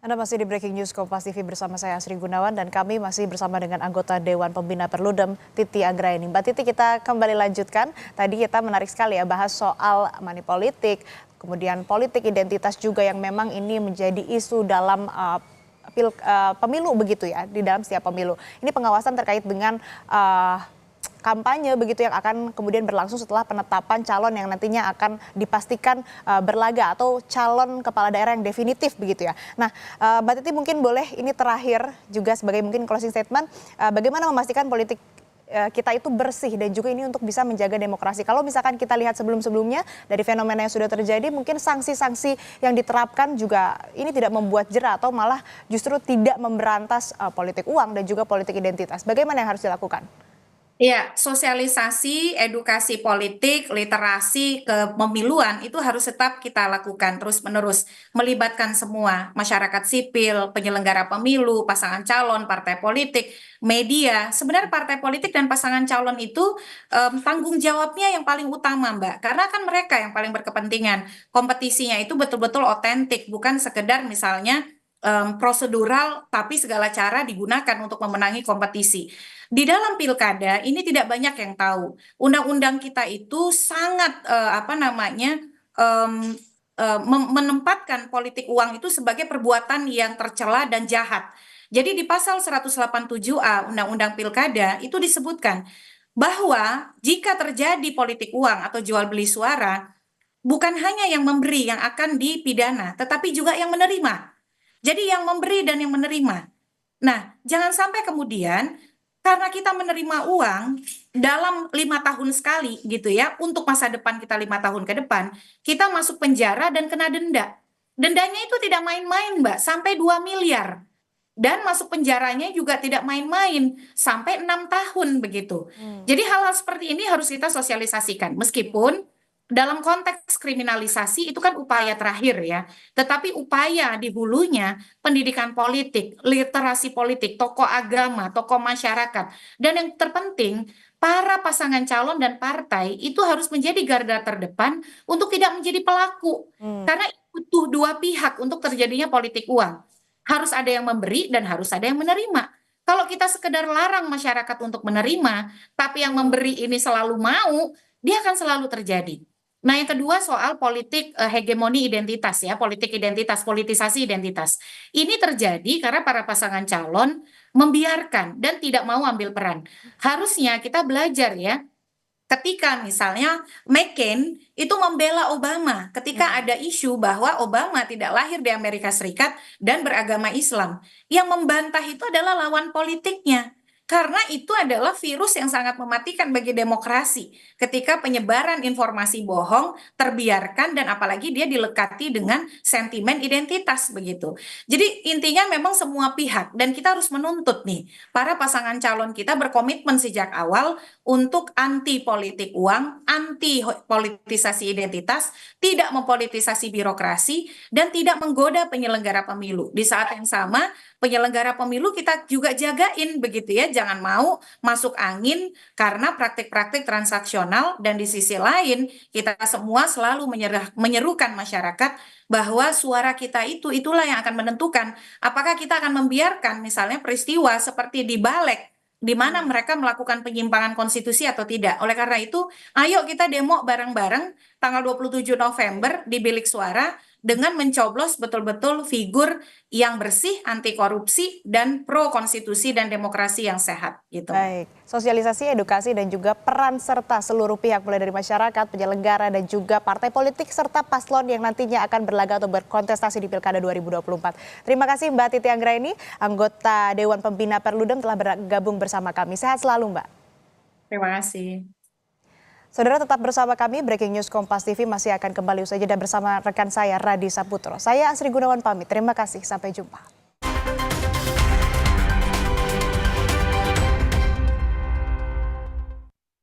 Anda masih di Breaking News Kompas TV bersama saya Asri Gunawan dan kami masih bersama dengan anggota Dewan Pembina Perludem Titi Anggraeni. Mbak Titi, kita kembali lanjutkan. Tadi kita menarik sekali ya bahas soal money politik, kemudian politik identitas juga yang memang ini menjadi isu dalam pemilu begitu ya, di dalam setiap pemilu. Ini pengawasan terkait dengan kampanye begitu yang akan kemudian berlangsung setelah penetapan calon yang nantinya akan dipastikan berlaga atau calon kepala daerah yang definitif begitu ya. Nah, Mbak Titi mungkin boleh ini terakhir juga sebagai mungkin closing statement, bagaimana memastikan politik kita itu bersih dan juga ini untuk bisa menjaga demokrasi. Kalau misalkan kita lihat sebelum-sebelumnya dari fenomena yang sudah terjadi, mungkin sanksi-sanksi yang diterapkan juga ini tidak membuat jera atau malah justru tidak memberantas politik uang dan juga politik identitas. Bagaimana yang harus dilakukan? Ya, sosialisasi, edukasi politik, literasi kepemiluan itu harus tetap kita lakukan terus-menerus, melibatkan semua masyarakat sipil, penyelenggara pemilu, pasangan calon, partai politik, media. Sebenarnya partai politik dan pasangan calon itu tanggung jawabnya yang paling utama, Mbak, karena kan mereka yang paling berkepentingan. Kompetisinya itu betul-betul otentik, bukan sekedar misalnya prosedural, tapi segala cara digunakan untuk memenangi kompetisi. Di dalam pilkada ini tidak banyak yang tahu. Undang-undang kita itu sangat menempatkan politik uang itu sebagai perbuatan yang tercela dan jahat. Jadi di pasal 187A Undang-Undang Pilkada itu disebutkan bahwa jika terjadi politik uang atau jual beli suara, bukan hanya yang memberi yang akan dipidana, tetapi juga yang menerima. Jadi yang memberi dan yang menerima. Nah, jangan sampai kemudian karena kita menerima uang dalam 5 tahun sekali gitu ya, untuk masa depan kita 5 tahun ke depan, kita masuk penjara dan kena denda. Dendanya itu tidak main-main, Mbak, sampai 2 miliar. Dan masuk penjaranya juga tidak main-main, sampai 6 tahun begitu. Jadi hal-hal seperti ini harus kita sosialisasikan, meskipun dalam konteks kriminalisasi itu kan upaya terakhir ya, tetapi upaya di hulunya pendidikan politik, literasi politik, tokoh agama, tokoh masyarakat, dan yang terpenting para pasangan calon dan partai itu harus menjadi garda terdepan untuk tidak menjadi pelaku, karena butuh dua pihak untuk terjadinya politik uang. Harus ada yang memberi dan harus ada yang menerima. Kalau kita sekedar larang masyarakat untuk menerima, tapi yang memberi ini selalu mau, dia akan selalu terjadi. Nah, yang kedua soal politik hegemoni identitas ya, politik identitas, politisasi identitas. Ini terjadi karena para pasangan calon membiarkan dan tidak mau ambil peran. Harusnya kita belajar ya, ketika misalnya McCain itu membela Obama ketika ada isu bahwa Obama tidak lahir di Amerika Serikat dan beragama Islam. Yang membantah itu adalah lawan politiknya. Karena itu adalah virus yang sangat mematikan bagi demokrasi. Ketika penyebaran informasi bohong terbiarkan dan apalagi dia dilekati dengan sentimen identitas begitu. Jadi intinya memang semua pihak dan kita harus menuntut nih para pasangan calon kita berkomitmen sejak awal untuk anti politik uang, anti politisasi identitas, tidak mempolitisasi birokrasi, dan tidak menggoda penyelenggara pemilu. Di saat yang sama, penyelenggara pemilu kita juga jagain begitu ya, jangan mau masuk angin karena praktik-praktik transaksional, dan di sisi lain kita semua selalu menyerukan masyarakat bahwa suara kita itulah yang akan menentukan apakah kita akan membiarkan misalnya peristiwa seperti di Balek di mana mereka melakukan penyimpangan konstitusi atau tidak. Oleh karena itu, ayo kita demo bareng-bareng tanggal 27 November di Bilik Suara dengan mencoblos betul-betul figur yang bersih, anti korupsi, dan pro konstitusi dan demokrasi yang sehat gitu. Baik, sosialisasi, edukasi, dan juga peran serta seluruh pihak mulai dari masyarakat, penyelenggara, dan juga partai politik serta paslon yang nantinya akan berlaga atau berkontestasi di Pilkada 2024. Terima kasih Mbak Titi Anggraeni, anggota Dewan Pembina Perludem telah bergabung bersama kami. Sehat selalu Mbak. Terima kasih. Saudara tetap bersama kami, Breaking News Kompas TV masih akan kembali usai jeda bersama rekan saya Radi Saputro. Saya Asri Gunawan pamit, terima kasih, sampai jumpa.